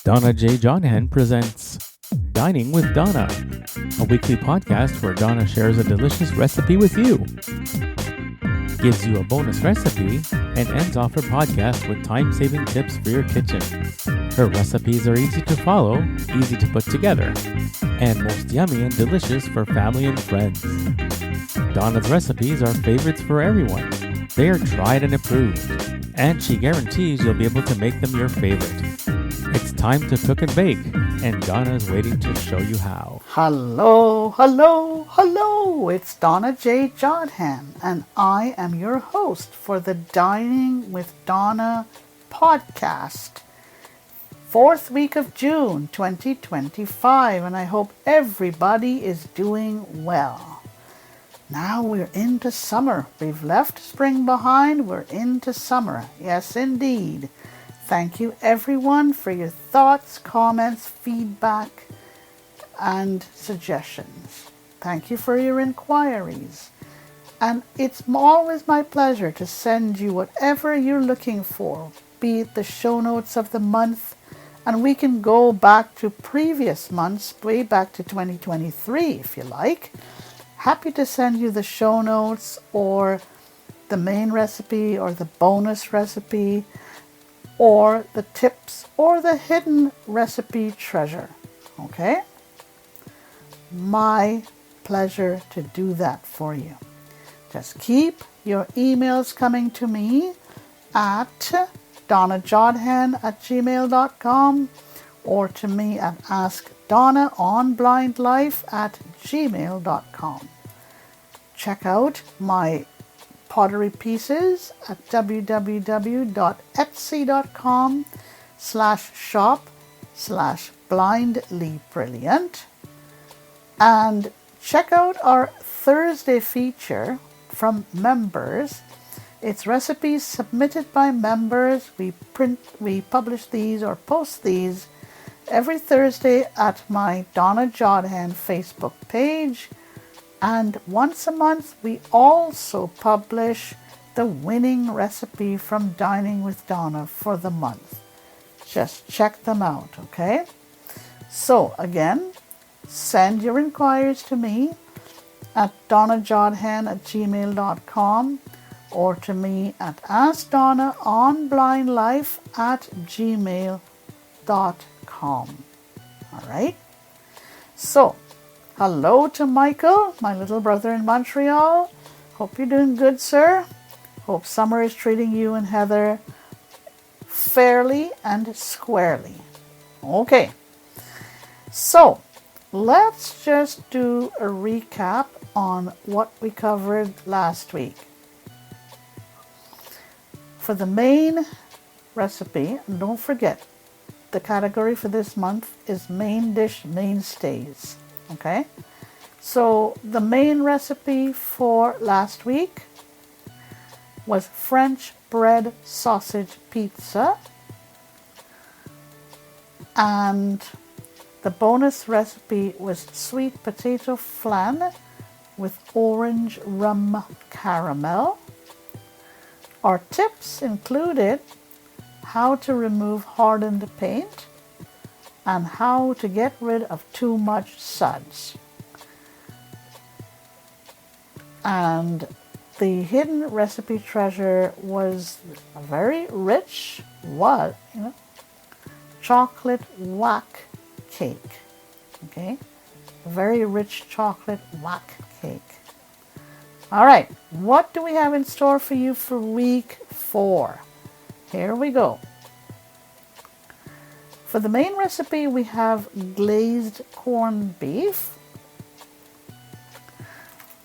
Donna J. Jodhan presents Dining with Donna, a weekly podcast where Donna shares a delicious recipe with you, gives you a bonus recipe, and ends off her podcast with time-saving tips for your kitchen. Her recipes are easy to follow, easy to put together, and most yummy and delicious for family and friends. Donna's recipes are favorites for everyone. They are tried and approved, and she guarantees you'll be able to make them your favorite. It's time to cook and bake, and Donna is waiting to show you how. Hello, it's Donna J. Jodhan, and I am your host for the Dining with Donna podcast. 4th week of June 2025, and I hope everybody is doing well. Now we're into summer. We've left spring behind. We're into summer. Yes, indeed. Thank you, everyone, for your thoughts, comments, feedback, and suggestions. Thank you for your inquiries. And it's always my pleasure to send you whatever you're looking for, be it the show notes of the month, and we can go back to previous months, way back to 2023, if you like. Happy to send you the show notes or the main recipe or the bonus recipe or the tips or the hidden recipe treasure. Okay? My pleasure to do that for you. Just keep your emails coming to me at donnajodhan@gmail.com or to me at askdonnaonblindlife@gmail.com. Check out my pottery pieces at www.etsy.com/shop/blindlybrilliant, and check out our Thursday feature from members. It's recipes submitted by members. We publish these or post these every Thursday at my Donna Jodhan Facebook page. And once a month, we also publish the winning recipe from Dining with Donna for the month. Just check them out, okay? So again, send your inquiries to me at donnajodhan@gmail.com or to me at askdonnaonblindlife@gmail.com. All right? So, hello to Michael, my little brother in Montreal. Hope you're doing good, sir. Hope summer is treating you and Heather fairly and squarely. Okay, so let's just do a recap on what we covered last week. For the main recipe, and don't forget, the category for this month is main dish mainstays. Okay, so the main recipe for last week was French bread sausage pizza, and the bonus recipe was sweet potato flan with orange rum caramel. Our tips included how to remove hardened paint and how to get rid of too much suds. And the hidden recipe treasure was a very rich, chocolate whack cake. Okay, a very rich chocolate whack cake. All right, what do we have in store for you for week 4? Here we go. For the main recipe, we have glazed corned beef,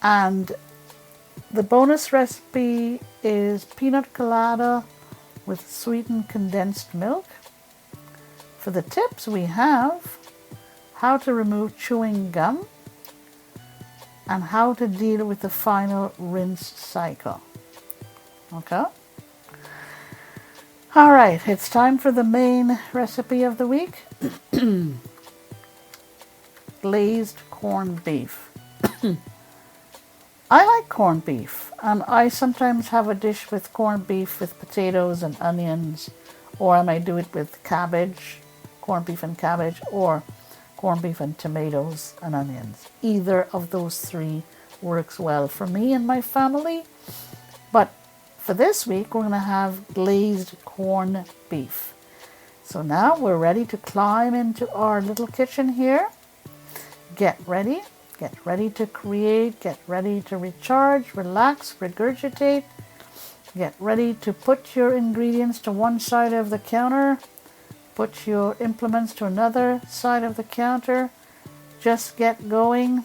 and the bonus recipe is peanut colada with sweetened condensed milk. For the tips, we have how to remove chewing gum and how to deal with the final rinse cycle. Okay? All right, it's time for the main recipe of the week. Glazed corned beef. I like corned beef, and I sometimes have a dish with corned beef with potatoes and onions, or I might do it with cabbage corned beef and cabbage, or corned beef and tomatoes and onions. Either of those three works well for me and my family. But for this week, we're going to have glazed corned beef. So now we're ready to climb into our little kitchen here. Get ready to create, get ready to recharge, relax, regurgitate. Get ready to put your ingredients to one side of the counter. Put your implements to another side of the counter. Just get going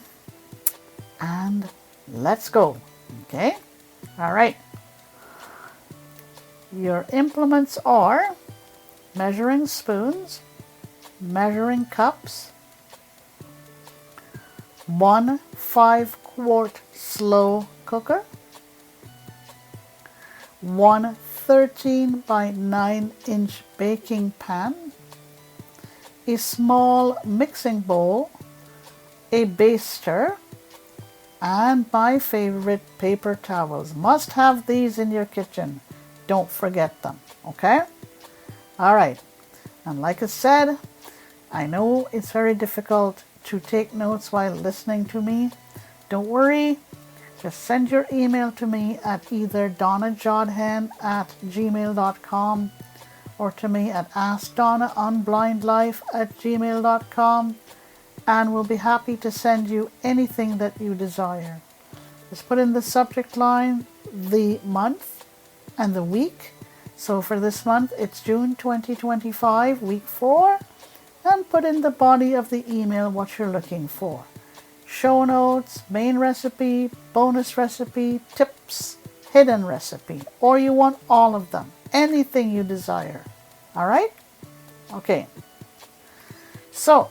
and let's go. Okay? All right. Your implements are measuring spoons, measuring cups, 1 5-quart slow cooker, 1 13 by 9 inch baking pan, a small mixing bowl, a baster, and my favorite, paper towels. Must have these in your kitchen. Don't forget them, okay? All right. And like I said, I know it's very difficult to take notes while listening to me. Don't worry. Just send your email to me at either donnajodhan@gmail.com or to me at askdonnaonblindlife@gmail.com, and we'll be happy to send you anything that you desire. Just put in the subject line the month and the week. So for this month, it's June 2025, week 4, and put in the body of the email what you're looking for. Show notes, main recipe, bonus recipe, tips, hidden recipe, or you want all of them, anything you desire. All right? Okay. So,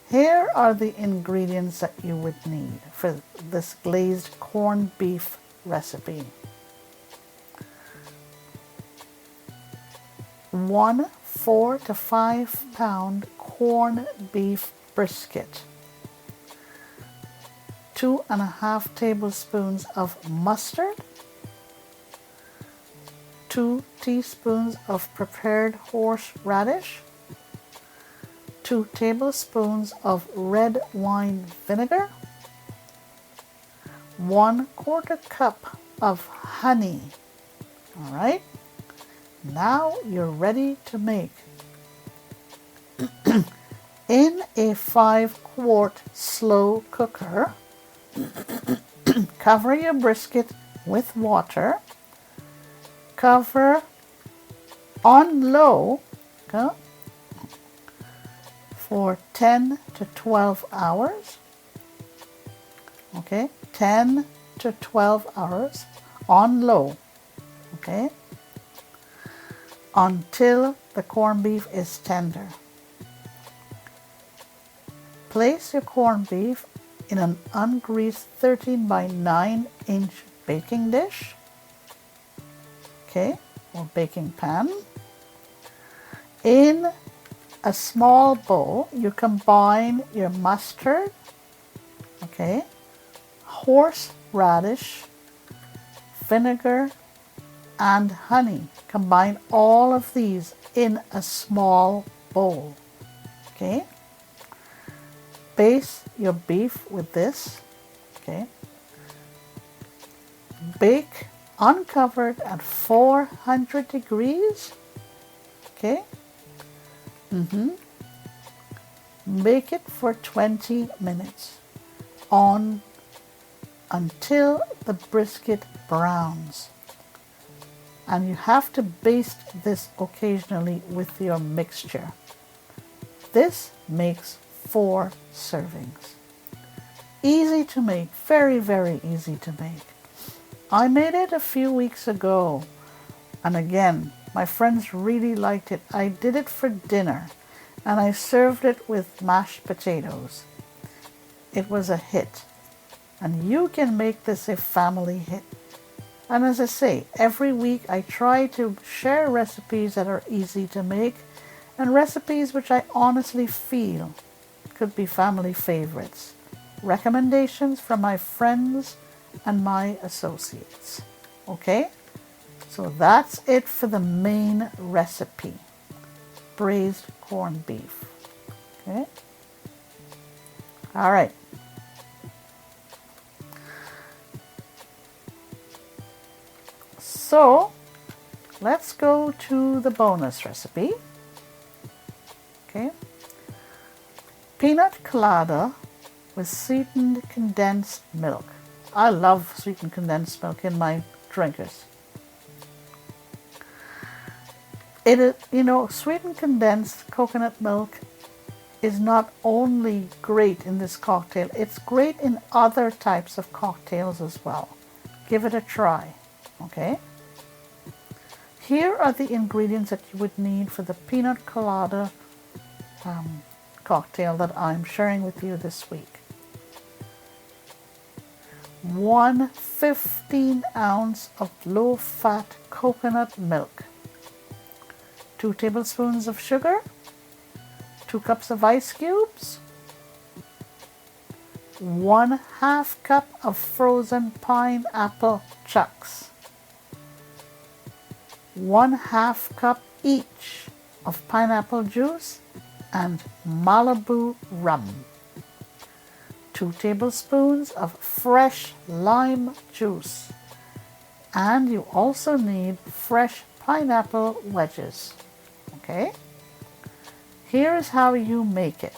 here are the ingredients that you would need for this glazed corned beef recipe. 1 4 to 5 pound corned beef brisket, 2.5 tablespoons of mustard, 2 teaspoons of prepared horseradish, 2 tablespoons of red wine vinegar, 1/4 cup of honey. All right, now you're ready to make. In a 5-quart slow cooker, cover your brisket with water. Cover on low, okay, for 10 to 12 hours. Okay, 10 to 12 hours on low. Okay, until the corned beef is tender. Place your corned beef in an ungreased 13 by 9 inch baking dish, okay, or baking pan. In a small bowl, you combine your mustard, okay, horseradish, vinegar, and honey. Combine all of these in a small bowl, okay. Baste your beef with this, okay. Bake uncovered at 400 degrees, okay. Bake it for 20 minutes on until the brisket browns. And you have to baste this occasionally with your mixture. This makes 4 servings. Easy to make, very, very easy to make. I made it a few weeks ago, and again, my friends really liked it. I did it for dinner, and I served it with mashed potatoes. It was a hit, and you can make this a family hit. And as I say, every week I try to share recipes that are easy to make, and recipes which I honestly feel could be family favorites. Recommendations from my friends and my associates. Okay? So that's it for the main recipe. braised corned beef. Okay. All right. So let's go to the bonus recipe. Okay. Peanut colada with sweetened condensed milk. I love sweetened condensed milk in my drinkers. It is, sweetened condensed coconut milk is not only great in this cocktail, it's great in other types of cocktails as well. Give it a try, okay? Here are the ingredients that you would need for the peanut colada cocktail that I'm sharing with you this week. 1 15-ounce of low-fat coconut milk, 2 tablespoons of sugar, 2 cups of ice cubes, 1/2 cup of frozen pineapple chunks, 1/2 cup each of pineapple juice and Malibu rum, 2 tablespoons of fresh lime juice, and you also need fresh pineapple wedges. Okay? Here is how you make it.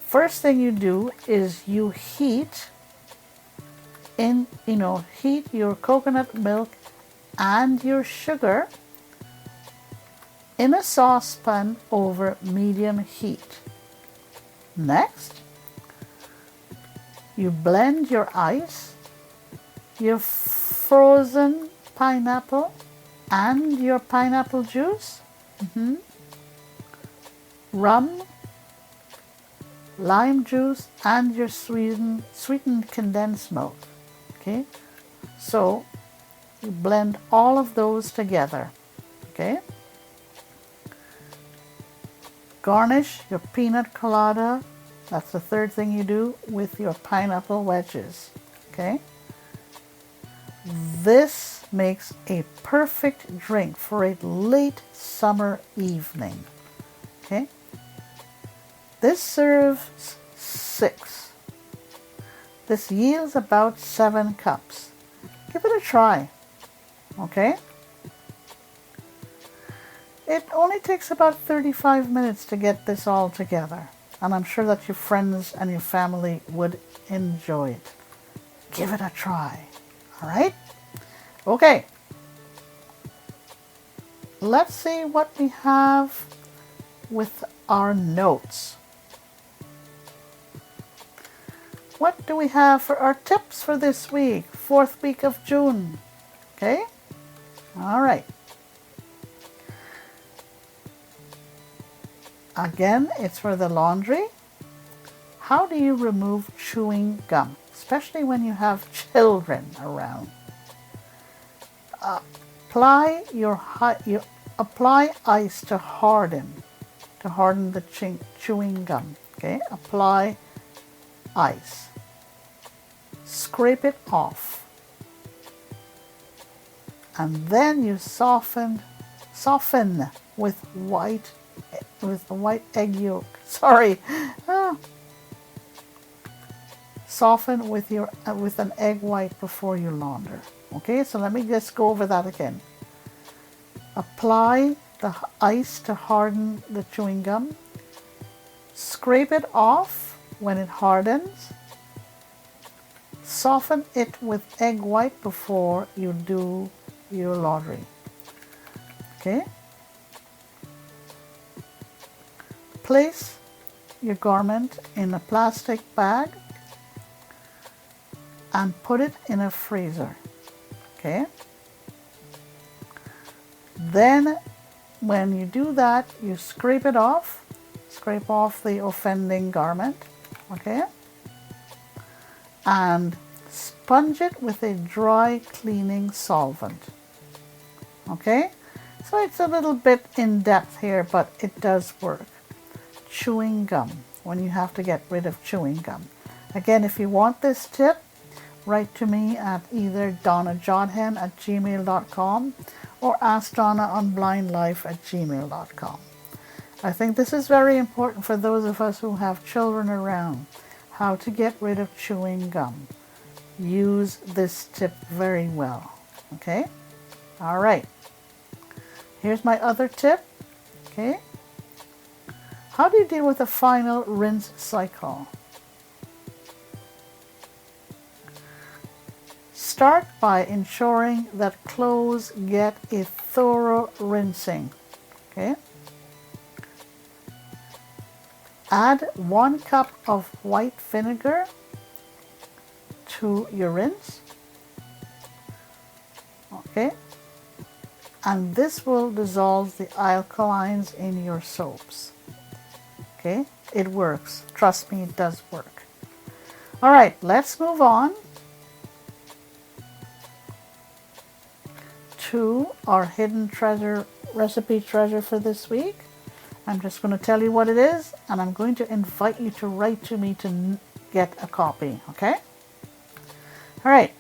First thing you do is you heat your coconut milk and your sugar in a saucepan over medium heat. Next, you blend your ice, your frozen pineapple, and your pineapple juice, rum, lime juice, and your sweetened condensed milk. Okay, so you blend all of those together. Okay, garnish your peanut colada. That's the third thing you do, with your pineapple wedges. Okay, this makes a perfect drink for a late summer evening. Okay, this serves 6. This yields about 7 cups. Give it a try. Okay, it only takes about 35 minutes to get this all together, and I'm sure that your friends and your family would enjoy it. Give it a try. All right? Okay. Let's see what we have with our notes. What do we have for our tips for this week? 4th week of June. Okay? All right. Again, it's for the laundry. How do you remove chewing gum, especially when you have children around? Apply ice to harden the chewing gum. Okay, apply ice. Scrape it off, and then you soften with the white egg yolk. Sorry. Soften with an egg white before you launder. Okay, so let me just go over that again. Apply the ice to harden the chewing gum. Scrape it off when it hardens. Soften it with egg white before you do your laundry. Okay? Place your garment in a plastic bag and put it in a freezer. Okay? Then when you do that, you scrape it off. Scrape off the offending garment. Okay? And sponge it with a dry cleaning solvent. Okay? So it's a little bit in depth here, but it does work. Chewing gum, when you have to get rid of chewing gum. Again, if you want this tip, write to me at either donnajodhan@gmail.com or ask Donna on blindlife@gmail.com. I think this is very important for those of us who have children around. How to get rid of chewing gum. Use this tip very well. Okay? All right. Here's my other tip. Okay? How do you deal with the final rinse cycle? Start by ensuring that clothes get a thorough rinsing. Okay? Add 1 cup of white vinegar to your rinse. Okay? And this will dissolve the alkalines in your soaps. Okay? It works. Trust me, it does work. All right, let's move on to our hidden treasure, recipe treasure for this week. I'm just going to tell you what it is, and I'm going to invite you to write to me to get a copy, okay? All right.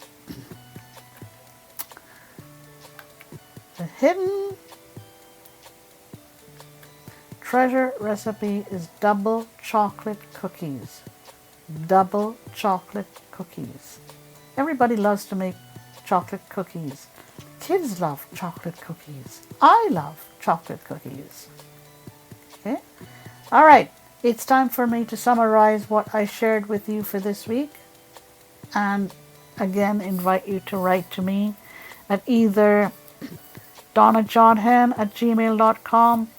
The hidden treasure recipe is double chocolate cookies. Double chocolate cookies. Everybody loves to make chocolate cookies. Kids love chocolate cookies. I love chocolate cookies. Okay? All right. It's time for me to summarize what I shared with you for this week. And again, invite you to write to me at either donnajodhan@gmail.com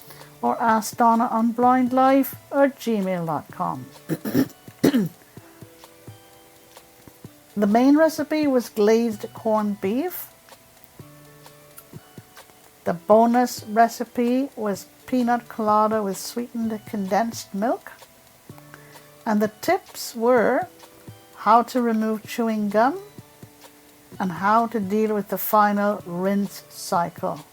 or ask Donna on blindlife@gmail.com. The main recipe was glazed corned beef. The bonus recipe was peanut colada with sweetened condensed milk. And the tips were how to remove chewing gum and how to deal with the final rinse cycle.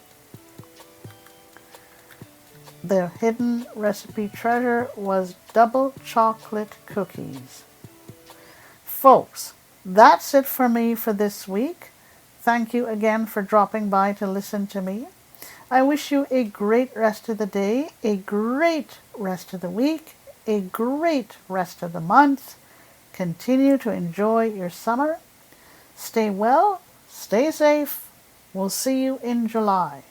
The hidden recipe treasure was double chocolate cookies. Folks, that's it for me for this week. Thank you again for dropping by to listen to me. I wish you a great rest of the day, a great rest of the week, a great rest of the month. Continue to enjoy your summer. Stay well, stay safe. We'll see you in July.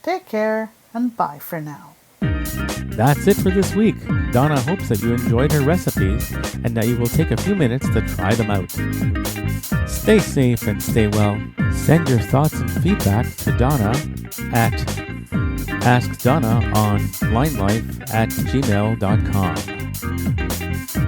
Take care and bye for now. That's it for this week. Donna hopes that you enjoyed her recipes and that you will take a few minutes to try them out. Stay safe and stay well. Send your thoughts and feedback to Donna at AskDonna on blindlife@gmail.com.